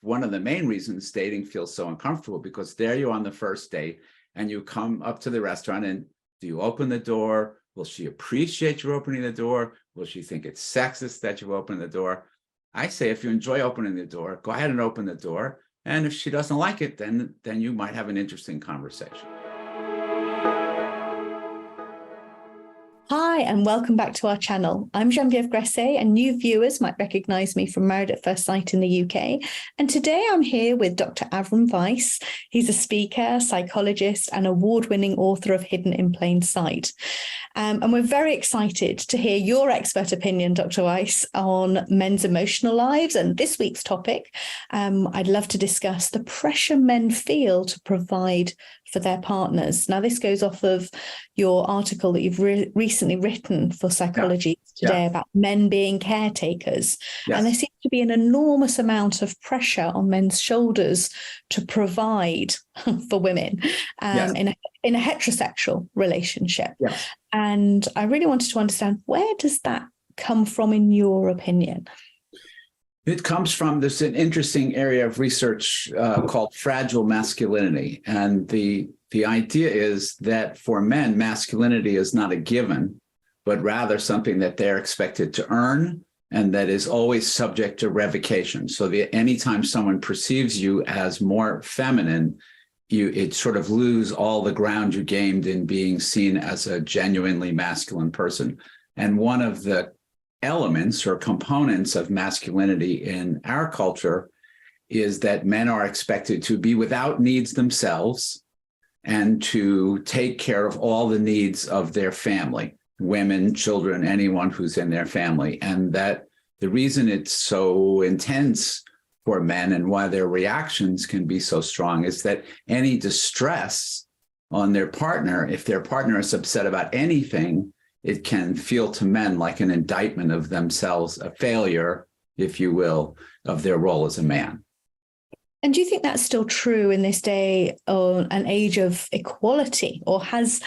one of the main reasons dating feels so uncomfortable, because there you are on the first date and you come up to the restaurant, and do you open the door? Will she appreciate you opening the door? Will she think it's sexist that you open the door? I say, if you enjoy opening the door, go ahead and open the door. And if she doesn't like it, then you might have an interesting conversation. Hi, and welcome back to our channel. I'm Genevieve Gresset, and new viewers might recognize me from Married at First Sight in the UK. And today I'm here with Dr. Avrum Weiss. He's a speaker, psychologist, and award-winning author of Hidden in Plain Sight. And we're very excited to hear your expert opinion, Dr. Weiss, on men's emotional lives. And this week's topic, I'd love to discuss the pressure men feel to provide for their partners. Now, this goes off of your article that you've recently written for Psychology Today about men being caretakers. Yes. And there seems to be an enormous amount of pressure on men's shoulders to provide for women in a heterosexual relationship. Yes. And I really wanted to understand, where does that come from in your opinion? It comes from this an interesting area of research called fragile masculinity. And the idea is that for men, masculinity is not a given, but rather something that they're expected to earn and that is always subject to revocation. So anytime someone perceives you as more feminine, it sort of lose all the ground you gained in being seen as a genuinely masculine person. And one of the elements or components of masculinity in our culture is that men are expected to be without needs themselves and to take care of all the needs of their family, women, children, anyone who's in their family. And that the reason it's so intense for men and why their reactions can be so strong is that any distress on their partner, if their partner is upset about anything, it can feel to men like an indictment of themselves, a failure, if you will, of their role as a man. And do you think that's still true in this day, or an age of equality, or has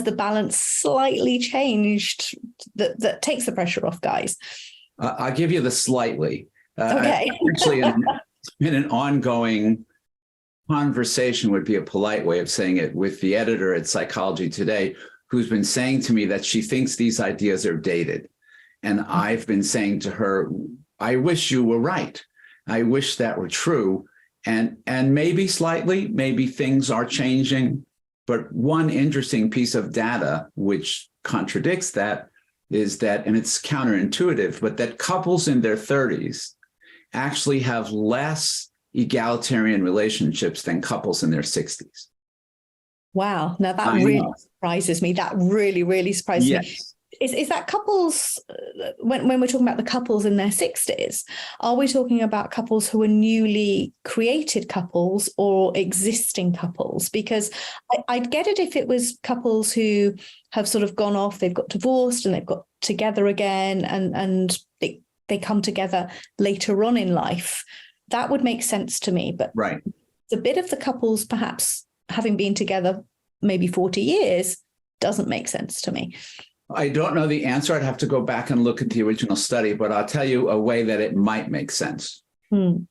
the balance slightly changed that takes the pressure off guys? I'll give you the slightly. Okay. Actually, in an ongoing conversation would be a polite way of saying it, with the editor at Psychology Today, who's been saying to me that she thinks these ideas are dated. And I've been saying to her, I wish you were right. I wish that were true. And maybe slightly, maybe things are changing. But one interesting piece of data which contradicts that is that, and it's counterintuitive, but that couples in their 30s actually have less egalitarian relationships than couples in their 60s. Wow. Now that really surprises me. That really, really surprises me. Is that couples, when we're talking about the couples in their 60s, are we talking about couples who are newly created couples or existing couples? Because I'd get it if it was couples who have sort of gone off, they've got divorced and they've got together again and they come together later on in life. That would make sense to me. But the bit of the couples perhaps having been together maybe 40 years doesn't make sense to me. I don't know the answer. I'd have to go back and look at the original study, but I'll tell you a way that it might make sense. And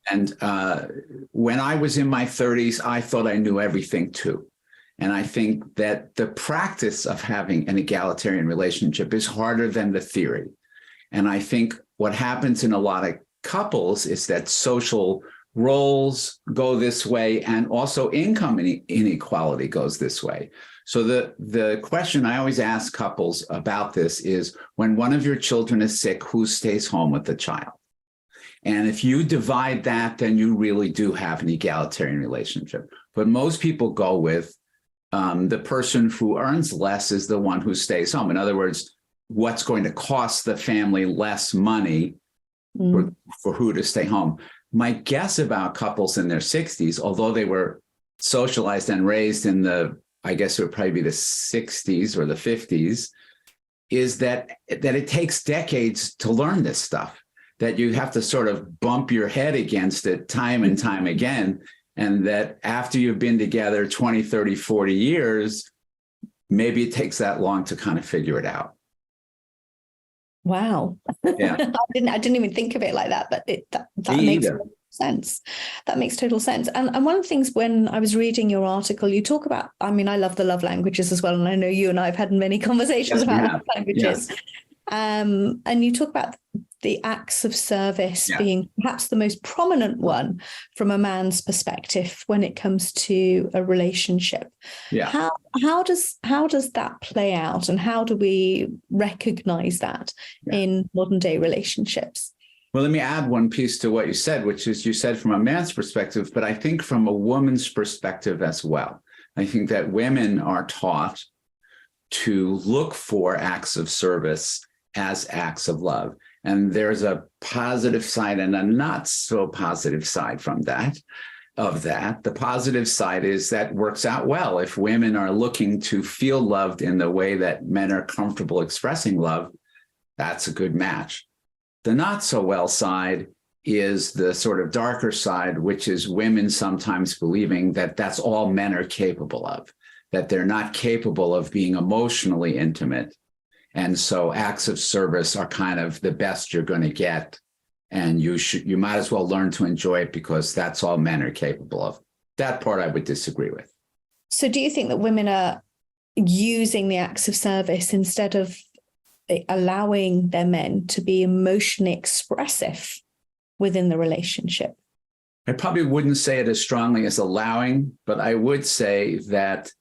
when I was in my 30s, I thought I knew everything too. And I think that the practice of having an egalitarian relationship is harder than the theory. And I think what happens in a lot of couples is that social roles go this way, and also income inequality goes this way. So the question I always ask couples about this is, when one of your children is sick, who stays home with the child? And if you divide that, then you really do have an egalitarian relationship. But most people go with the person who earns less is the one who stays home. In other words, what's going to cost the family less money for who to stay home? My guess about couples in their 60s, although they were socialized and raised in I guess it would probably be the 60s or the 50s, is that it takes decades to learn this stuff, that you have to sort of bump your head against it time and time again. And that after you've been together 20, 30, 40 years, maybe it takes that long to kind of figure it out. Wow. Yeah. I didn't even think of it like that, but that Me makes either. sense. That makes total sense. And one of the things when I was reading your article, you talk about, I mean, I love the love languages as well. And I know you and I have had many conversations about love languages. Yes. And you talk about the acts of service being perhaps the most prominent one from a man's perspective when it comes to a relationship. Yeah. How does that play out, and how do we recognize that in modern day relationships? Well, let me add one piece to what you said, which is you said from a man's perspective, but I think from a woman's perspective as well. I think that women are taught to look for acts of service as acts of love. And there's a positive side and a not so positive side from that. The positive side is that works out well. If women are looking to feel loved in the way that men are comfortable expressing love, that's a good match. The not so well side is the sort of darker side, which is women sometimes believing that that's all men are capable of, that they're not capable of being emotionally intimate. And so acts of service are kind of the best you're going to get. And you might as well learn to enjoy it because that's all men are capable of. That part I would disagree with. So do you think that women are using the acts of service instead of allowing their men to be emotionally expressive within the relationship? I probably wouldn't say it as strongly as allowing, but I would say that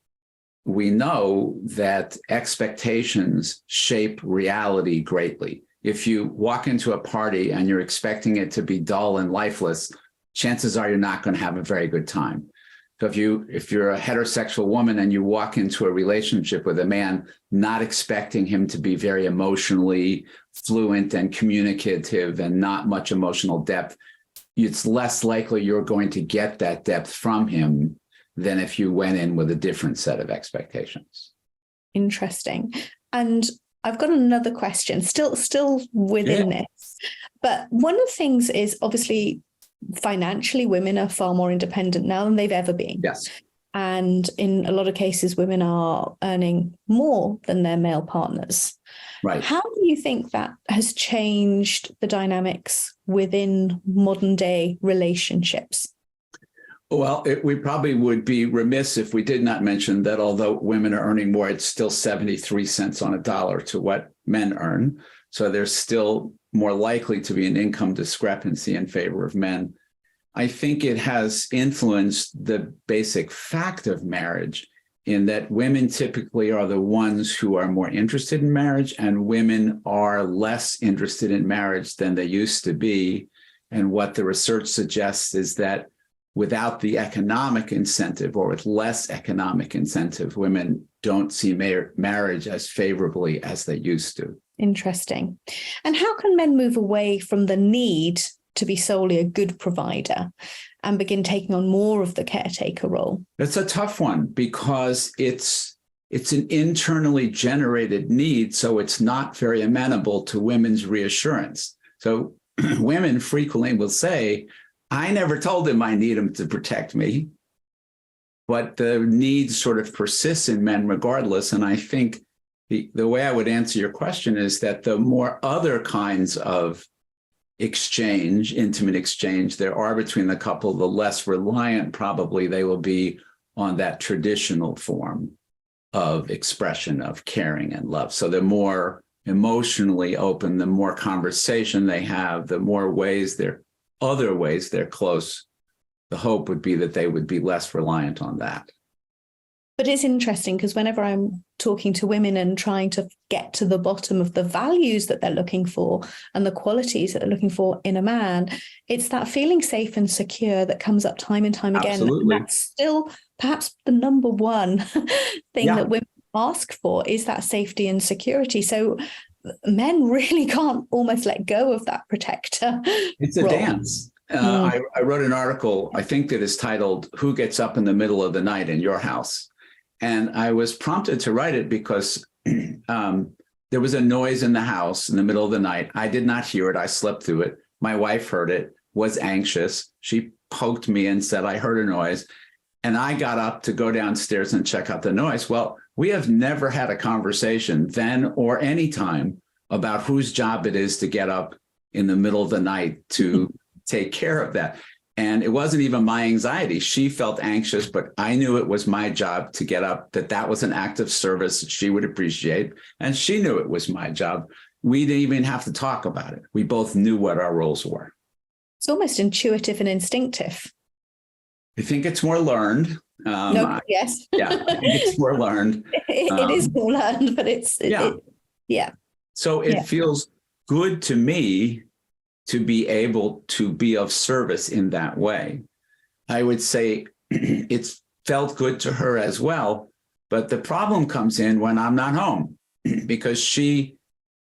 we know that expectations shape reality greatly. If you walk into a party and you're expecting it to be dull and lifeless, chances are you're not going to have a very good time. So if you're a heterosexual woman and you walk into a relationship with a man not expecting him to be very emotionally fluent and communicative and not much emotional depth, it's less likely you're going to get that depth from him than if you went in with a different set of expectations. Interesting. And I've got another question, still within this. But one of the things is obviously financially, women are far more independent now than they've ever been. Yes. And in a lot of cases, women are earning more than their male partners. Right. How do you think that has changed the dynamics within modern day relationships? Well, we probably would be remiss if we did not mention that although women are earning more, it's still 73 cents on a dollar to what men earn. So there's still more likely to be an income discrepancy in favor of men. I think it has influenced the basic fact of marriage in that women typically are the ones who are more interested in marriage, and women are less interested in marriage than they used to be. And what the research suggests is that without the economic incentive, or with less economic incentive, women don't see marriage as favorably as they used to. Interesting. And how can men move away from the need to be solely a good provider and begin taking on more of the caretaker role? It's a tough one because it's an internally generated need, so it's not very amenable to women's reassurance. So women frequently will say, I never told him I need him to protect me. But the need sort of persists in men regardless. And I think the way I would answer your question is that the more other kinds of exchange, intimate exchange there are between the couple, the less reliant probably they will be on that traditional form of expression of caring and love. So the more emotionally open, the more conversation they have, the more other ways they're close, the hope would be that they would be less reliant on that. But it's interesting because whenever I'm talking to women and trying to get to the bottom of the values that they're looking for and the qualities that they're looking for in a man, it's that feeling safe and secure that comes up time and time again. Absolutely. And that's still perhaps the number one thing that women ask for, is that safety and security. So men really can't almost let go of that protector. It's a dance. I wrote an article, I think that is titled, Who Gets Up in the Middle of the Night in Your House? And I was prompted to write it because there was a noise in the house in the middle of the night. I did not hear it. I slept through it. My wife heard it, was anxious. She poked me and said, I heard a noise. And I got up to go downstairs and check out the noise. Well, we have never had a conversation then or any time about whose job it is to get up in the middle of the night to take care of that. And it wasn't even my anxiety. She felt anxious, but I knew it was my job to get up, that was an act of service that she would appreciate. And she knew it was my job. We didn't even have to talk about it. We both knew what our roles were. It's almost intuitive and instinctive. I think it's more learned. Yes. Yeah, I think it's more learned. It is more learned, but yeah. So it feels good to me to be able to be of service in that way. I would say it's felt good to her as well, but the problem comes in when I'm not home because she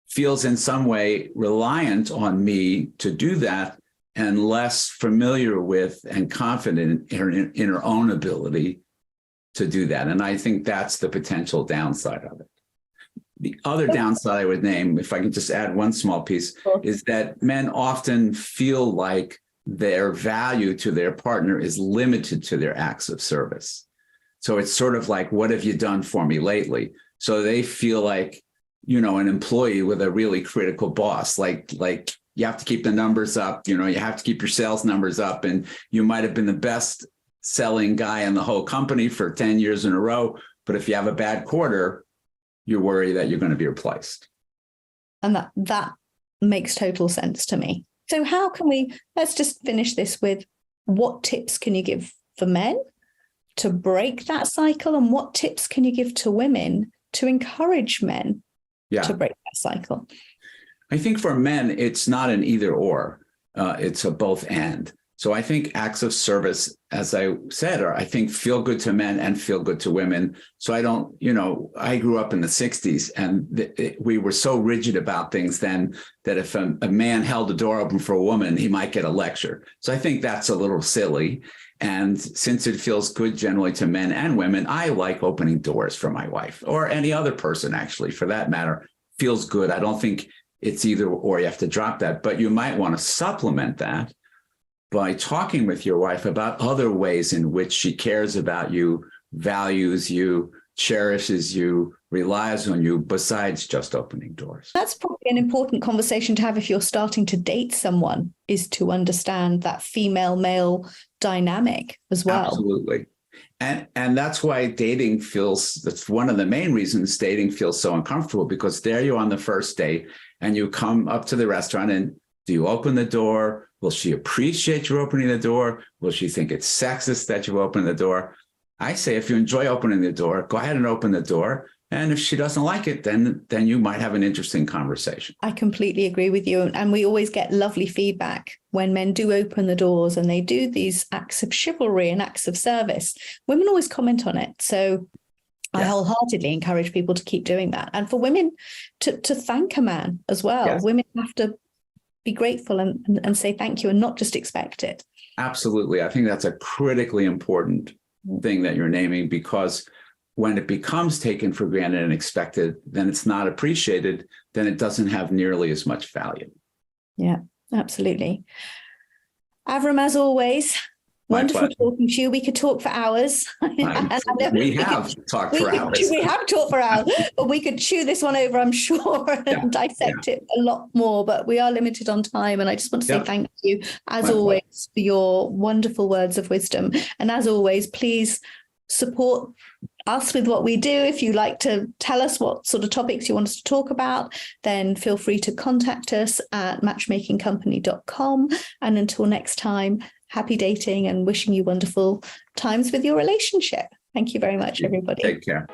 feels in some way reliant on me to do that and less familiar with and confident in her own ability to do that. And I think that's the potential downside of it. The other downside I would name, if I can just add one small piece, is that men often feel like their value to their partner is limited to their acts of service. So it's sort of like, what have you done for me lately? So they feel like, an employee with a really critical boss, like you have to keep the numbers up, you have to keep your sales numbers up, and you might have been the best selling guy in the whole company for 10 years in a row. But if you have a bad quarter, you worry that you're going to be replaced. And that makes total sense to me. So let's just finish this with, what tips can you give for men to break that cycle? And what tips can you give to women to encourage men to break that cycle? I think for men, it's not an either or, it's a both and. So I think acts of service, as I said, I think feel good to men and feel good to women. So I grew up in the 60s and we were so rigid about things then that if a man held the door open for a woman, he might get a lecture. So I think that's a little silly. And since it feels good generally to men and women, I like opening doors for my wife or any other person, actually, for that matter. Feels good. I don't think it's either or, you have to drop that, but you might want to supplement that by talking with your wife about other ways in which she cares about you, values you, cherishes you, relies on you, besides just opening doors. That's probably an important conversation to have if you're starting to date someone, is to understand that female-male dynamic as well. Absolutely. And that's why that's one of the main reasons dating feels so uncomfortable, because there you're on the first date and you come up to the restaurant and do you open the door? Will she appreciate you opening the door? Will she think it's sexist that you open the door? I say, if you enjoy opening the door, go ahead and open the door. And if she doesn't like it, then you might have an interesting conversation. I completely agree with you. And we always get lovely feedback when men do open the doors and they do these acts of chivalry and acts of service. Women always comment on it. So I wholeheartedly encourage people to keep doing that. And for women to thank a man as well. Yes. Women have to be grateful and say thank you and not just expect it. Absolutely. I think that's a critically important thing that you're naming, because when it becomes taken for granted and expected, then it's not appreciated, then it doesn't have nearly as much value. Yeah, absolutely. Avrum, as always, wonderful talking to you. We could talk for hours. We have talked for hours, but we could chew this one over, I'm sure, and dissect it a lot more, but we are limited on time. And I just want to say thank you, as always, for your wonderful words of wisdom. And as always, please support us with what we do. If you'd like to tell us what sort of topics you want us to talk about, then feel free to contact us at matchmakingcompany.com. And until next time, happy dating and wishing you wonderful times with your relationship. Thank you very much, everybody. Take care.